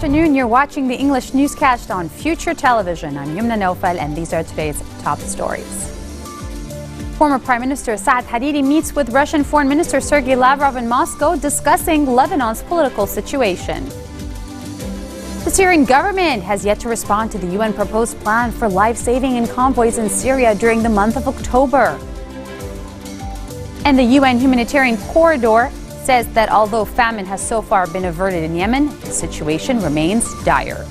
afternoon. You're watching the English newscast on Future Television. I'm Yumna Naufal, and these are today's top stories. Former Prime Minister Saad Hariri meets with Russian Foreign Minister Sergei Lavrov in Moscow, discussing Lebanon's political situation. The Syrian government has yet to respond to the UN proposed plan for life-saving in convoys in Syria during the month of October. And the UN humanitarian corridor says that although famine has so far been averted in Yemen, the situation remains dire.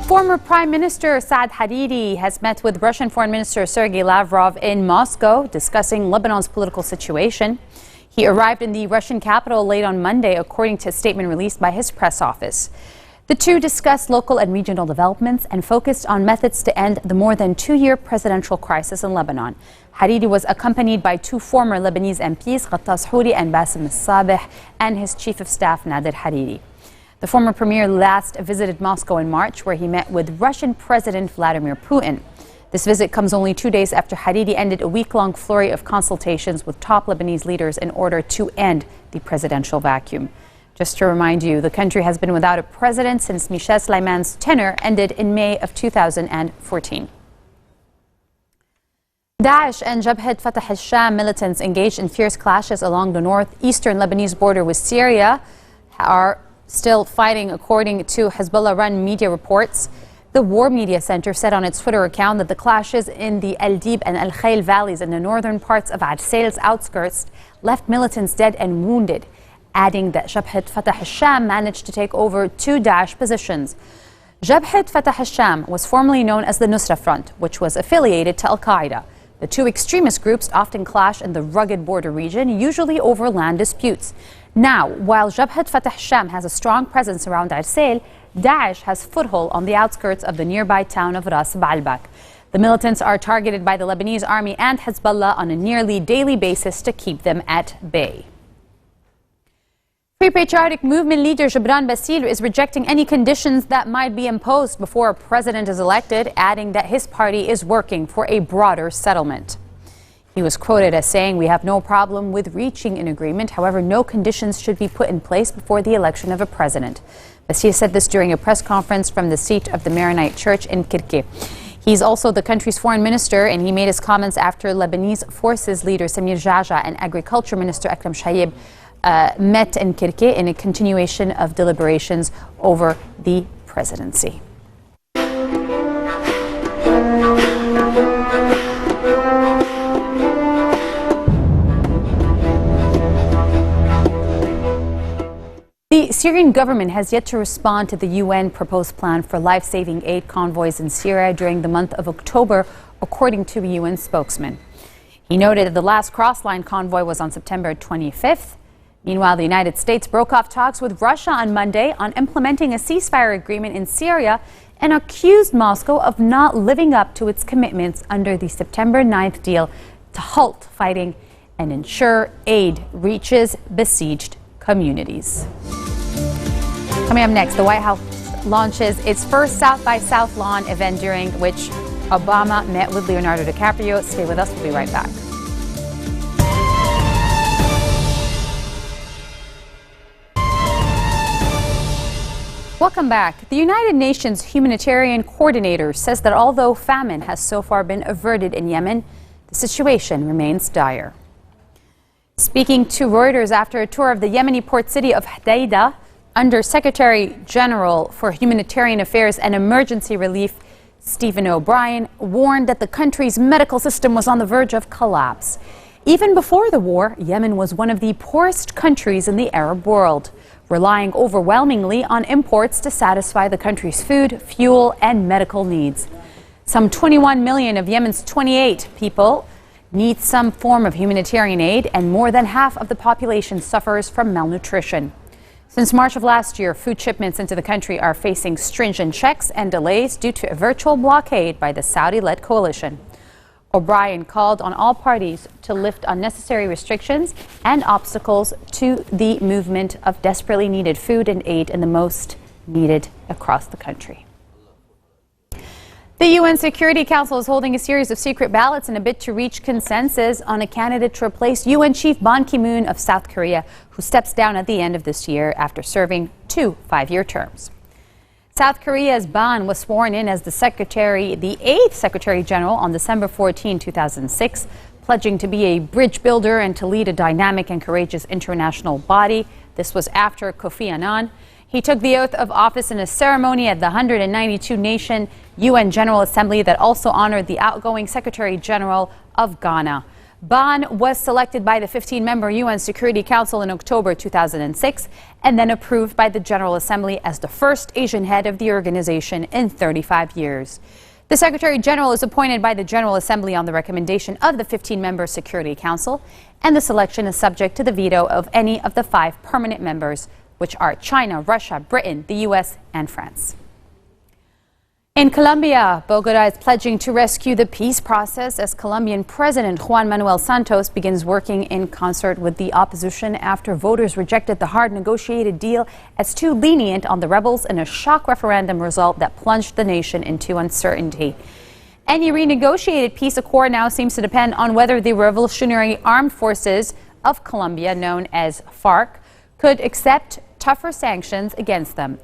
Former Prime Minister Saad Hariri has met with Russian Foreign Minister Sergei Lavrov in Moscow, discussing Lebanon's political situation. He arrived in the Russian capital late on Monday, according to a statement released by his press office. The two discussed local and regional developments and focused on methods to end the more than two-year presidential crisis in Lebanon. Hariri was accompanied by two former Lebanese MPs, Ghattas Houri and Bassem al-Sabeh, and his chief of staff, Nader Hariri. The former premier last visited Moscow in March, where he met with Russian President Vladimir Putin. This visit comes only 2 days after Hariri ended a week-long flurry of consultations with top Lebanese leaders in order to end the presidential vacuum. Just to remind you, the country has been without a president since Michel Sleiman's tenure ended in May of 2014. Daesh and Jabhat Fatah al-Sham militants engaged in fierce clashes along the northeastern Lebanese border with Syria are still fighting, according to Hezbollah-run media reports. The War Media Center said on its Twitter account that the clashes in the El Dib and El Khail valleys in the northern parts of Arsail's outskirts left militants dead and wounded, adding that Jabhat Fatah al-Sham managed to take over 2 Daesh positions. Jabhat Fatah al-Sham was formerly known as the Nusra Front, which was affiliated to Al-Qaeda. The two extremist groups often clash in the rugged border region, usually over land disputes. Now, while Jabhat Fatah al-Sham has a strong presence around Arsail, Daesh has foothold on the outskirts of the nearby town of Ras Baalbek. The militants are targeted by the Lebanese army and Hezbollah on a nearly daily basis to keep them at bay. Free Patriotic Movement leader Gibran Bassil is rejecting any conditions that might be imposed before a president is elected, adding that his party is working for a broader settlement. He was quoted as saying, "We have no problem with reaching an agreement. However, no conditions should be put in place before the election of a president." Bassil said this during a press conference from the seat of the Maronite Church in Kirkuk. He's also the country's foreign minister, and he made his comments after Lebanese forces leader Samir Jaja and Agriculture Minister Akram Shayib met in Kirkuk in a continuation of deliberations over the presidency. The Syrian government has yet to respond to the UN proposed plan for life-saving aid convoys in Syria during the month of October, according to a UN spokesman. He noted that the last cross-line convoy was on September 25th. Meanwhile, the United States broke off talks with Russia on Monday on implementing a ceasefire agreement in Syria and accused Moscow of not living up to its commitments under the September 9th deal to halt fighting and ensure aid reaches besieged communities. Coming up next, the White House launches its first South by Southlawn event, during which Obama met with Leonardo DiCaprio. Stay with us, we'll be right back. Welcome back. The United Nations humanitarian coordinator says that although famine has so far been averted in Yemen, the situation remains dire. Speaking to Reuters after a tour of the Yemeni port city of Hodeidah, Under Secretary General for Humanitarian Affairs and Emergency Relief Stephen O'Brien warned that the country's medical system was on the verge of collapse. Even before the war, Yemen was one of the poorest countries in the Arab world, relying overwhelmingly on imports to satisfy the country's food, fuel, and medical needs. Some 21 million of Yemen's 28 people need some form of humanitarian aid, and more than half of the population suffers from malnutrition. Since March of last year, food shipments into the country are facing stringent checks and delays due to a virtual blockade by the Saudi-led coalition. O'Brien called on all parties to lift unnecessary restrictions and obstacles to the movement of desperately needed food and aid in the most needed across the country. The UN Security Council is holding a series of secret ballots in a bid to reach consensus on a candidate to replace UN Chief Ban Ki-moon of South Korea, who steps down at the end of this year after serving 2 5-year terms. South Korea's Ban was sworn in as the 8th Secretary General on December 14, 2006, pledging to be a bridge builder and to lead a dynamic and courageous international body. This was after Kofi Annan. He took the oath of office in a ceremony at the 192-nation UN General Assembly that also honored the outgoing Secretary General of Ghana. Ban was selected by the 15-member UN Security Council in October 2006 and then approved by the General Assembly as the first Asian head of the organization in 35 years. The Secretary General is appointed by the General Assembly on the recommendation of the 15-member Security Council, and the selection is subject to the veto of any of the 5 permanent members, which are China, Russia, Britain, the U.S., and France. In Colombia, Bogotá is pledging to rescue the peace process as Colombian President Juan Manuel Santos begins working in concert with the opposition after voters rejected the hard negotiated deal as too lenient on the rebels in a shock referendum result that plunged the nation into uncertainty. Any renegotiated peace accord now seems to depend on whether the Revolutionary Armed Forces of Colombia, known as FARC, could accept tougher sanctions against them.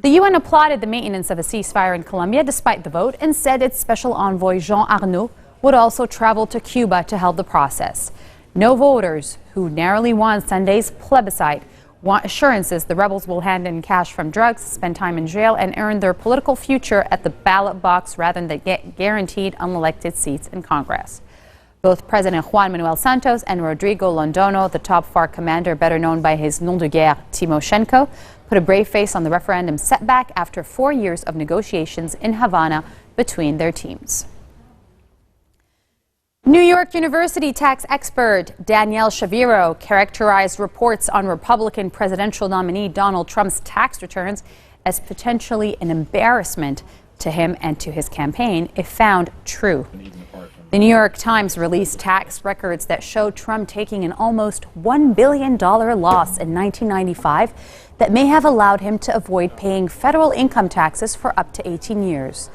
The UN applauded the maintenance of a ceasefire in Colombia despite the vote and said its special envoy Jean Arnaud would also travel to Cuba to help the process. No voters who narrowly won Sunday's plebiscite want assurances the rebels will hand in cash from drugs, spend time in jail, and earn their political future at the ballot box rather than get guaranteed unelected seats in Congress. Both President Juan Manuel Santos and Rodrigo Londono, the top FARC commander better known by his nom de guerre Timoshenko, put a brave face on the referendum setback after 4 years of negotiations in Havana between their teams. New York University tax expert Danielle Shaviro characterized reports on Republican presidential nominee Donald Trump's tax returns as potentially an embarrassment to him and to his campaign if found true. The New York Times released tax records that show Trump taking an almost $1 billion loss in 1995 that may have allowed him to avoid paying federal income taxes for up to 18 years.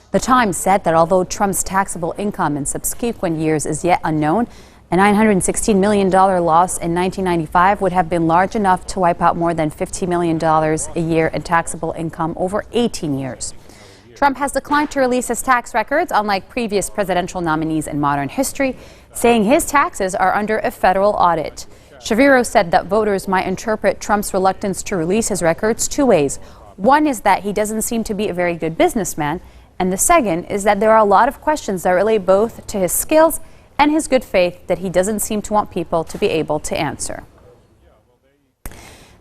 The Times said that although Trump's taxable income in subsequent years is yet unknown, a $916 million loss in 1995 would have been large enough to wipe out more than $50 million a year in taxable income over 18 years. Trump has declined to release his tax records, unlike previous presidential nominees in modern history, saying his taxes are under a federal audit. Shaviro said that voters might interpret Trump's reluctance to release his records 2 ways. One is that he doesn't seem to be a very good businessman, and the second is that there are a lot of questions that relate both to his skills and his good faith that he doesn't seem to want people to be able to answer.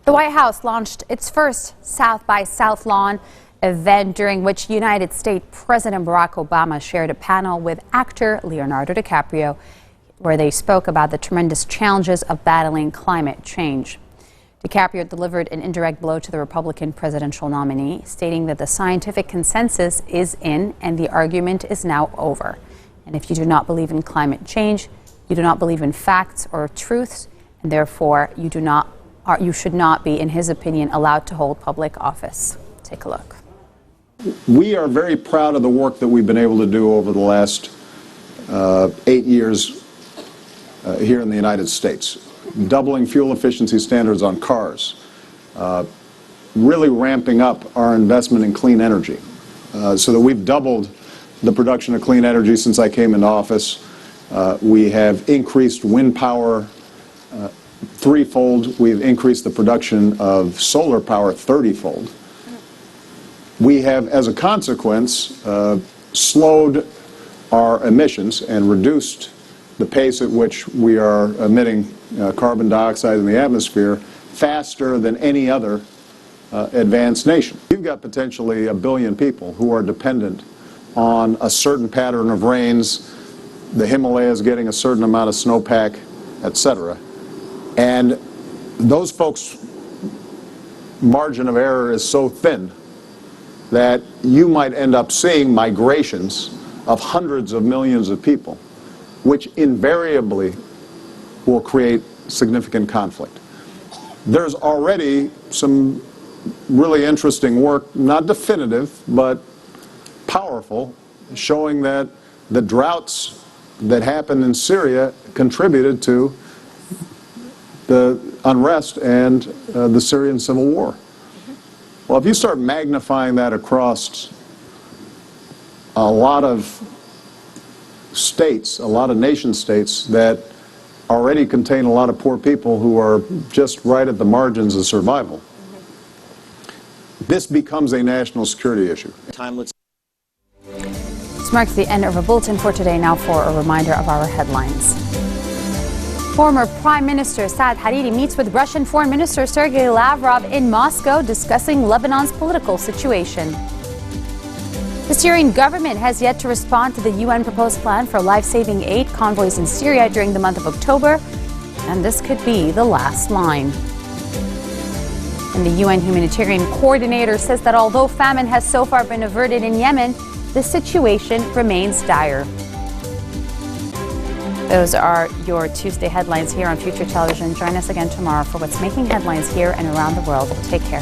The White House launched its first South by Southlawn event during which United States President Barack Obama shared a panel with actor Leonardo DiCaprio, where they spoke about the tremendous challenges of battling climate change. DiCaprio delivered an indirect blow to the Republican presidential nominee, stating that the scientific consensus is in and the argument is now over. And if you do not believe in climate change, you do not believe in facts or truths, and therefore you should not be, in his opinion, allowed to hold public office. Take a look. We are very proud of the work that we've been able to do over the last 8 years here in the United States. Doubling fuel efficiency standards on cars, really ramping up our investment in clean energy so that we've doubled the production of clean energy since I came into office. We have increased wind power threefold. We've increased the production of solar power 30-fold. We have, as a consequence, slowed our emissions and reduced the pace at which we are emitting carbon dioxide in the atmosphere faster than any other advanced nation. You've got potentially 1 billion people who are dependent on a certain pattern of rains, the Himalayas getting a certain amount of snowpack, etc. And those folks' margin of error is so thin that you might end up seeing migrations of hundreds of millions of people, which invariably will create significant conflict. There's already some really interesting work, not definitive, but powerful, showing that the droughts that happened in Syria contributed to the unrest and the Syrian civil war. Well, if you start magnifying that across a lot of states, a lot of nation states that already contain a lot of poor people who are just right at the margins of survival, this becomes a national security issue. This marks the end of our bulletin for today. Now for a reminder of our headlines. Former Prime Minister Saad Hariri meets with Russian Foreign Minister Sergei Lavrov in Moscow discussing Lebanon's political situation. The Syrian government has yet to respond to the UN proposed plan for life-saving aid convoys in Syria during the month of October, and this could be the last line. And the UN humanitarian coordinator says that although famine has so far been averted in Yemen, the situation remains dire. Those are your Tuesday headlines here on Future Television. Join us again tomorrow for what's making headlines here and around the world. Take care.